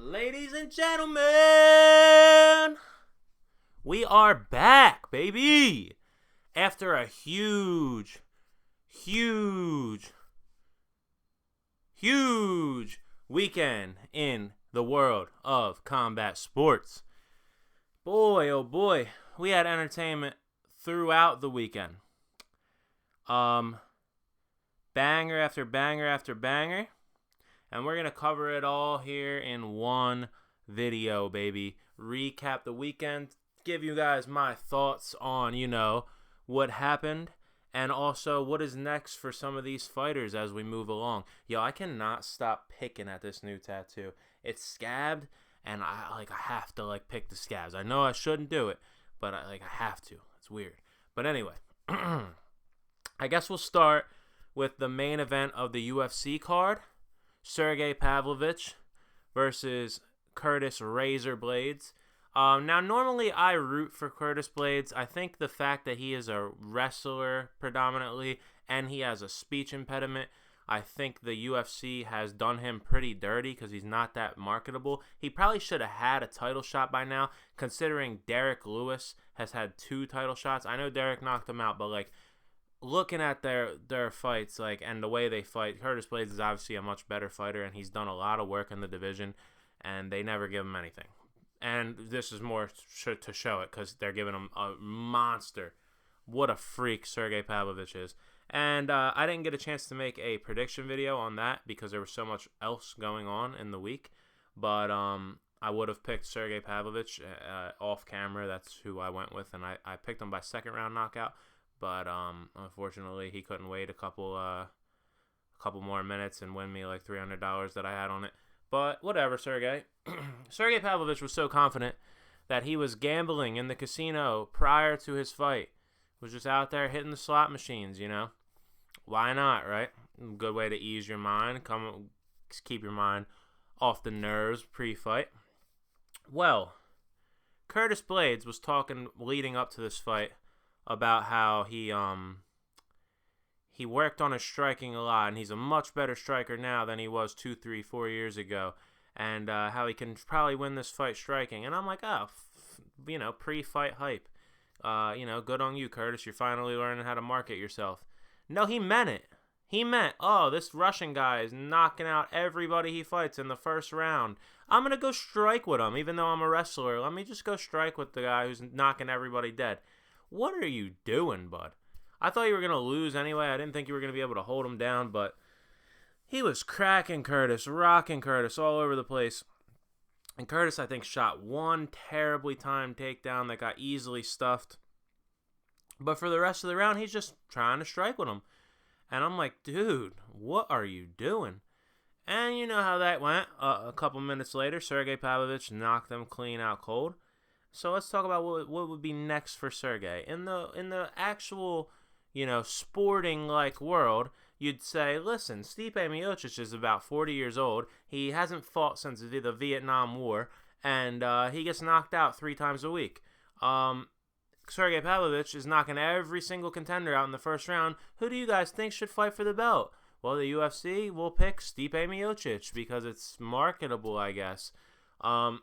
Ladies and gentlemen, we are back, baby. After a huge weekend in the world of combat sports. Boy, oh boy, we had entertainment throughout the weekend. Banger after banger after banger. And we're going to cover it all here in one video, baby. Recap the weekend, give you guys my thoughts on, what happened, and also what is next for some of these fighters as we move along. Yo, I cannot stop picking at this new tattoo. It's scabbed, and I have to pick the scabs. I know I shouldn't do it, but I have to. It's weird. But anyway, I guess we'll start with the main event of the UFC card. Sergey Pavlovich versus Curtis Razor Blades. Now, normally I root for Curtis Blades. I think the fact that he is a wrestler predominantly and he has a speech impediment, I think the UFC has done him pretty dirty because he's not that marketable. He probably should have had a title shot by now, considering Derek Lewis has had 2 title shots. I know Derek knocked him out, but looking at their fights, and the way they fight, Curtis Blades is obviously a much better fighter, and he's done a lot of work in the division, and they never give him anything. And this is more to show it, because they're giving him a monster. What a freak Sergey Pavlovich is. And I didn't get a chance to make a prediction video on that, because there was so much else going on in the week. But I would have picked Sergey Pavlovich off camera. That's who I went with, and I picked him by second round knockout. But unfortunately, he couldn't wait a couple more minutes and win me $300 that I had on it. But whatever, Sergey. Sergey Pavlovich was so confident that he was gambling in the casino prior to his fight. Was just out there hitting the slot machines, Why not, right? Good way to ease your mind. Keep your mind off the nerves pre-fight. Well, Curtis Blades was talking leading up to this fight about how he worked on his striking a lot, and he's a much better striker now than he was 2, 3, 4 years ago, and how he can probably win this fight striking. And I'm like, pre-fight hype. Good on you, Curtis. You're finally learning how to market yourself. No, he meant it. He meant, this Russian guy is knocking out everybody he fights in the first round. I'm going to go strike with him, even though I'm a wrestler. Let me just go strike with the guy who's knocking everybody dead. What are you doing, bud? I thought you were going to lose anyway. I didn't think you were going to be able to hold him down, but he was cracking Curtis, rocking Curtis all over the place. And Curtis, I think, shot one terribly timed takedown that got easily stuffed. But for the rest of the round, he's just trying to strike with him. And I'm like, dude, what are you doing? And you know how that went. A couple minutes later, Sergey Pavlovich knocked them clean out cold. So let's talk about what would be next for Sergey. In the actual, sporting world, you'd say, listen, Stipe Miocic is about 40 years old. He hasn't fought since the Vietnam War, and he gets knocked out 3 times a week. Sergey Pavlovich is knocking every single contender out in the first round. Who do you guys think should fight for the belt? Well, the UFC will pick Stipe Miocic because it's marketable, I guess. And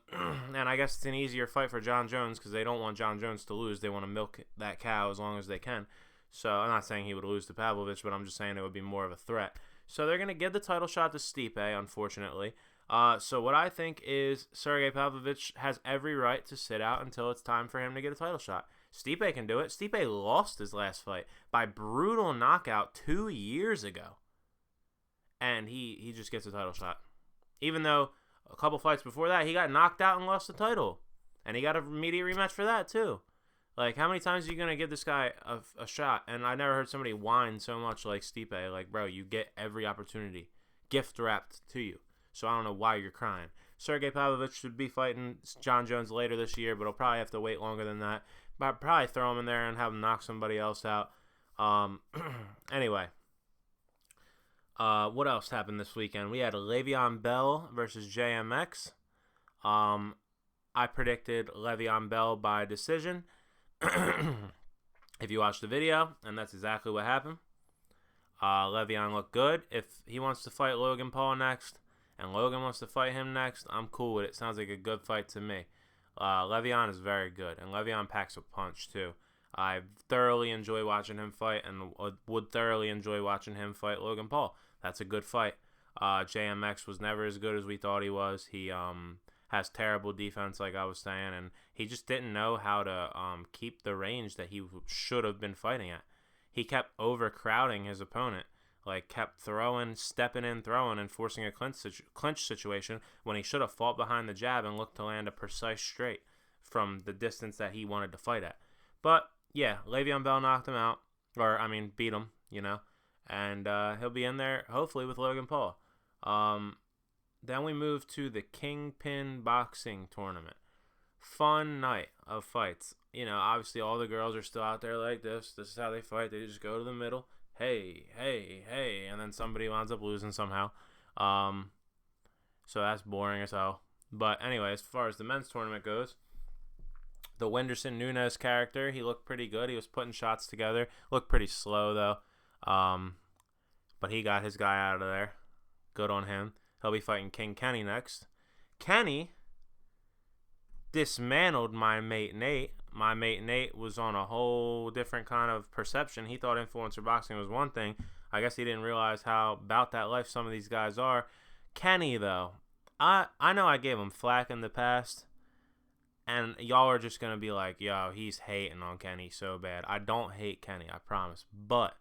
I guess it's an easier fight for John Jones because they don't want John Jones to lose. They want to milk that cow as long as they can. So I'm not saying he would lose to Pavlovich, but I'm just saying it would be more of a threat. So they're going to give the title shot to Stipe, unfortunately. So what I think is Sergey Pavlovich has every right to sit out until it's time for him to get a title shot. Stipe can do it. Stipe lost his last fight by brutal knockout 2 years ago. And he just gets a title shot. Even though a couple fights before that, he got knocked out and lost the title. And he got an immediate rematch for that, too. How many times are you going to give this guy a shot? And I never heard somebody whine so much like Stipe. Bro, you get every opportunity gift-wrapped to you. So I don't know why you're crying. Sergey Pavlovich should be fighting John Jones later this year, but he'll probably have to wait longer than that. But probably throw him in there and have him knock somebody else out. Anyway. What else happened this weekend? We had Le'Veon Bell versus JMX. I predicted Le'Veon Bell by decision. If you watched the video, and that's exactly what happened. Le'Veon looked good. If he wants to fight Logan Paul next and Logan wants to fight him next, I'm cool with it. Sounds like a good fight to me. Le'Veon is very good, and Le'Veon packs a punch too. I thoroughly enjoy watching him fight, and would thoroughly enjoy watching him fight Logan Paul. That's a good fight. JMX was never as good as we thought he was. He has terrible defense, like I was saying, and he just didn't know how to keep the range that he should have been fighting at. He kept overcrowding his opponent, like kept throwing, stepping in, throwing, and forcing a clinch situation when he should have fought behind the jab and looked to land a precise straight from the distance that he wanted to fight at. But yeah, Le'Veon Bell knocked him out, beat him, and he'll be in there hopefully with Logan Paul. Then we move to the Kingpin Boxing Tournament. Fun night of fights. Obviously all the girls are still out there like this. This is how they fight. They just go to the middle. Hey, hey, hey. And then somebody winds up losing somehow. So that's boring as hell. But anyway, as far as the men's tournament goes, the Whindersson Nunes character, he looked pretty good. He was putting shots together. Looked pretty slow, though. But he got his guy out of there. Good on him. He'll be fighting King Kenny next. Kenny dismantled my mate Nate. My mate Nate was on a whole different kind of perception. He thought influencer boxing was one thing. I guess he didn't realize how about that life some of these guys are. Kenny, though, I know I gave him flack in the past, and y'all are just going to be like, yo, he's hating on Kenny so bad. I don't hate Kenny, I promise. But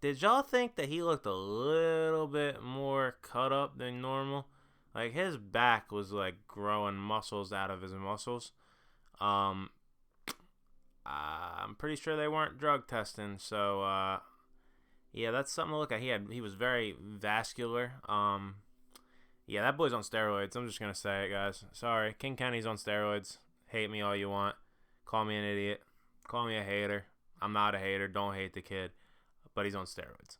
did y'all think that he looked a little bit more cut up than normal? Like, his back was, like, growing muscles out of his muscles. I'm pretty sure they weren't drug testing, so, yeah, that's something to look at. He was very vascular. Yeah, that boy's on steroids. I'm just going to say it, guys. Sorry. King Kenny's on steroids. Hate me all you want. Call me an idiot. Call me a hater. I'm not a hater. Don't hate the kid. But he's on steroids.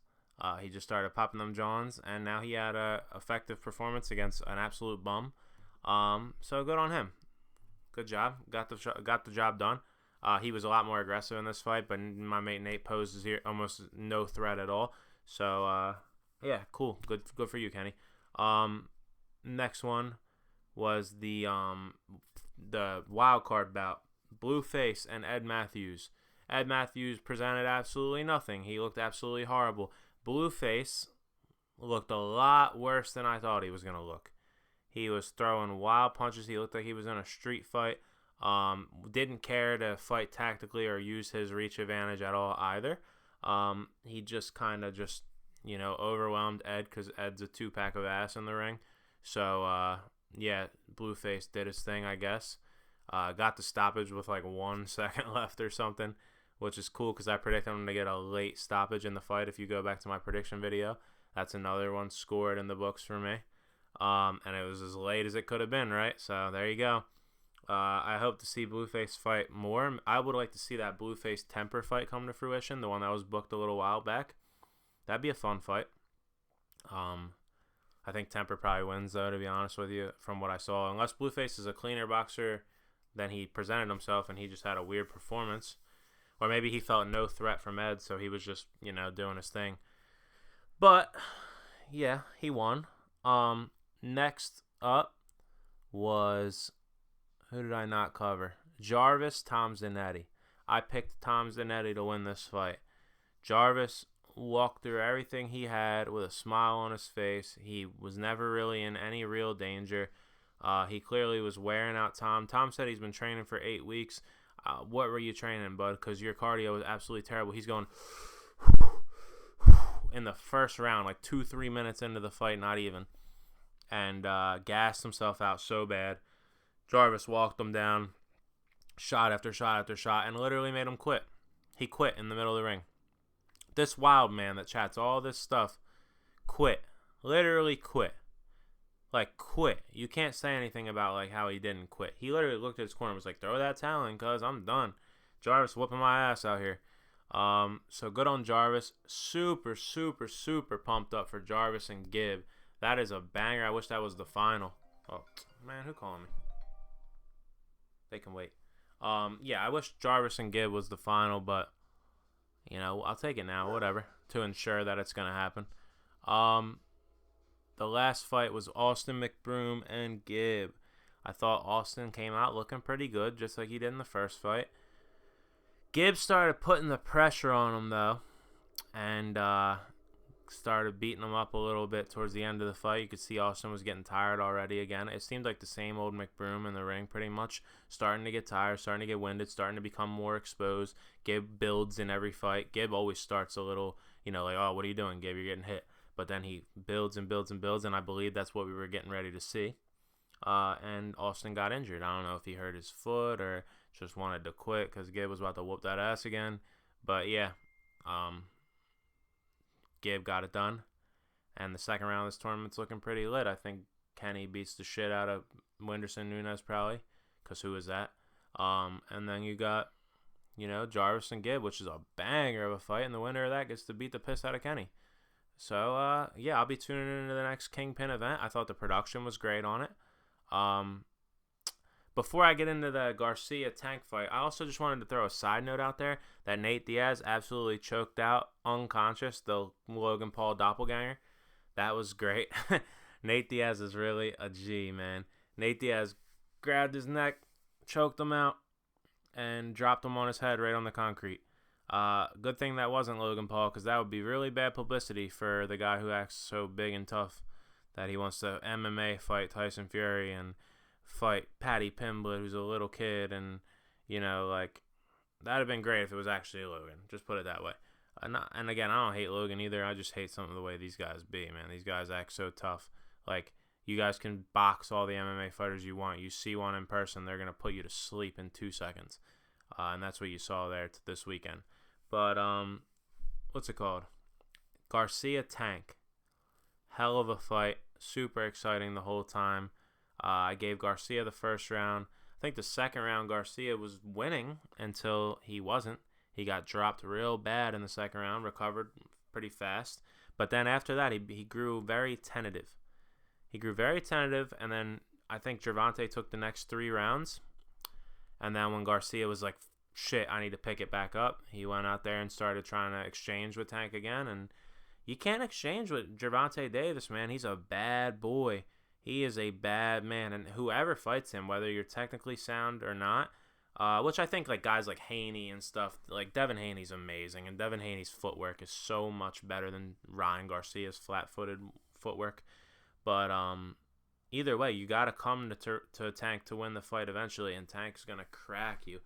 He just started popping them Johns, and now he had a effective performance against an absolute bum. So good on him. Good job. Got the job done. He was a lot more aggressive in this fight, but my mate Nate poses here almost no threat at all. So yeah, cool. Good for you, Kenny. Next one was the wild card bout. Blueface and Ed Matthews. Ed Matthews presented absolutely nothing. He looked absolutely horrible. Blueface looked a lot worse than I thought he was going to look. He was throwing wild punches. He looked like he was in a street fight. Didn't care to fight tactically or use his reach advantage at all either. He just kind of overwhelmed Ed because Ed's a 2-pack of ass in the ring. So, yeah, Blueface did his thing, I guess. Got the stoppage with like 1 second left or something, which is cool because I predicted him to get a late stoppage in the fight. If you go back to my prediction video, that's another one scored in the books for me. And it was as late as it could have been, right? So there you go. I hope to see Blueface fight more. I would like to see that Blueface Temper fight come to fruition, the one that was booked a little while back. That'd be a fun fight. I think Temper probably wins, though, to be honest with you, from what I saw. Unless Blueface is a cleaner boxer than he presented himself and he just had a weird performance. Or maybe he felt no threat from Ed, so he was just, doing his thing. But, yeah, he won. Next up was, who did I not cover? Jarvis Tom Zanetti. I picked Tom Zanetti to win this fight. Jarvis walked through everything he had with a smile on his face. He was never really in any real danger. He clearly was wearing out Tom. Tom said he's been training for 8 weeks. What were you training, bud? Because your cardio was absolutely terrible. He's going in the first round, like 2-3 minutes into the fight, not even. And gassed himself out so bad. Jarvis walked him down, shot after shot after shot, and literally made him quit. He quit in the middle of the ring. This wild man that chats all this stuff quit. Literally quit. Like, quit. You can't say anything about, like, how he didn't quit. He literally looked at his corner and was like, throw that towel in, cuz I'm done. Jarvis whooping my ass out here. So good on Jarvis. Super, super, super pumped up for Jarvis and Gibb. That is a banger. I wish that was the final. Oh, man, who calling me? They can wait. Yeah, I wish Jarvis and Gibb was the final, but, I'll take it now, whatever, to ensure that it's going to happen. the last fight was Austin McBroom and Gib. I thought Austin came out looking pretty good, just like he did in the first fight. Gib started putting the pressure on him, though, and started beating him up a little bit towards the end of the fight. You could see Austin was getting tired already again. It seemed like the same old McBroom in the ring, pretty much. Starting to get tired, starting to get winded, starting to become more exposed. Gib builds in every fight. Gib always starts a little, like, oh, what are you doing, Gib? You're getting hit. But then he builds and builds and builds, and I believe that's what we were getting ready to see. And Austin got injured. I don't know if he hurt his foot or just wanted to quit because Gib was about to whoop that ass again. But, yeah, Gib got it done, and the second round of this tournament's looking pretty lit. I think Kenny beats the shit out of Whindersson Nunes probably, because who is that? And then you got, Jarvis and Gib, which is a banger of a fight, and the winner of that gets to beat the piss out of Kenny. So, yeah, I'll be tuning into the next Kingpin event. I thought the production was great on it. Before I get into the Garcia Tank fight, I also just wanted to throw a side note out there that Nate Diaz absolutely choked out unconscious the Logan Paul doppelganger. That was great. Nate Diaz is really a G, man. Nate Diaz grabbed his neck, choked him out, and dropped him on his head right on the concrete. Good thing that wasn't Logan Paul, because that would be really bad publicity for the guy who acts so big and tough that he wants to MMA fight Tyson Fury and fight Paddy Pimblett, who's a little kid, and that'd have been great if it was actually Logan. Just put it that way. And again, I don't hate Logan either. I just hate some of the way these guys be, man. These guys act so tough. Like, you guys can box all the MMA fighters you want. You see one in person, they're gonna put you to sleep in 2 seconds, and that's what you saw there this weekend. But what's it called? Garcia Tank. Hell of a fight. Super exciting the whole time. I gave Garcia the first round. I think the second round Garcia was winning until he wasn't. He got dropped real bad in the second round, recovered pretty fast. But then after that, he grew very tentative. And then I think Gervonta took the next 3 rounds. And then when Garcia was like, shit, I need to pick it back up, he went out there and started trying to exchange with Tank again. And you can't exchange with Gervonta Davis, man. He's a bad boy. He is a bad man, and whoever fights him, whether you're technically sound or not, which I think like guys like Haney and stuff, like Devin Haney's amazing, and Devin Haney's footwork is so much better than Ryan Garcia's flat-footed footwork. But either way, you got to come to Tank to win the fight eventually, and Tank's going to crack you.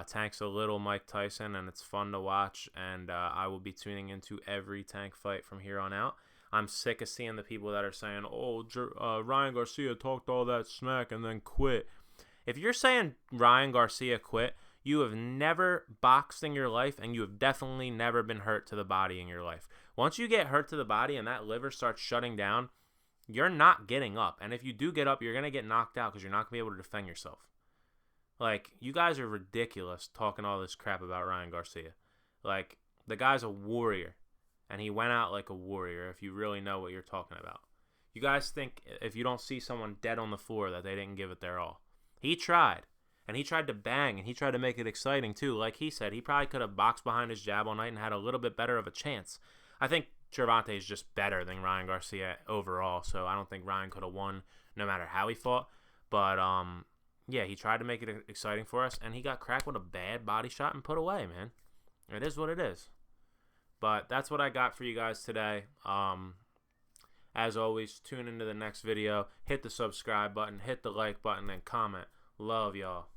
Tank's a little Mike Tyson, and it's fun to watch, and I will be tuning into every Tank fight from here on out. I'm sick of seeing the people that are saying, Ryan Garcia talked all that smack and then quit. If you're saying Ryan Garcia quit, you have never boxed in your life, and you have definitely never been hurt to the body in your life. Once you get hurt to the body and that liver starts shutting down, you're not getting up. And if you do get up, you're going to get knocked out because you're not going to be able to defend yourself. Like, you guys are ridiculous talking all this crap about Ryan Garcia. Like, the guy's a warrior. And he went out like a warrior, if you really know what you're talking about. You guys think if you don't see someone dead on the floor that they didn't give it their all. He tried. And he tried to bang, and he tried to make it exciting too. Like he said, he probably could have boxed behind his jab all night and had a little bit better of a chance. I think Gervonta is just better than Ryan Garcia overall, so I don't think Ryan could have won no matter how he fought. But, yeah, he tried to make it exciting for us, and he got cracked with a bad body shot and put away, man. It is what it is. But that's what I got for you guys today. As always, tune into the next video. Hit the subscribe button, hit the like button, and comment. Love y'all.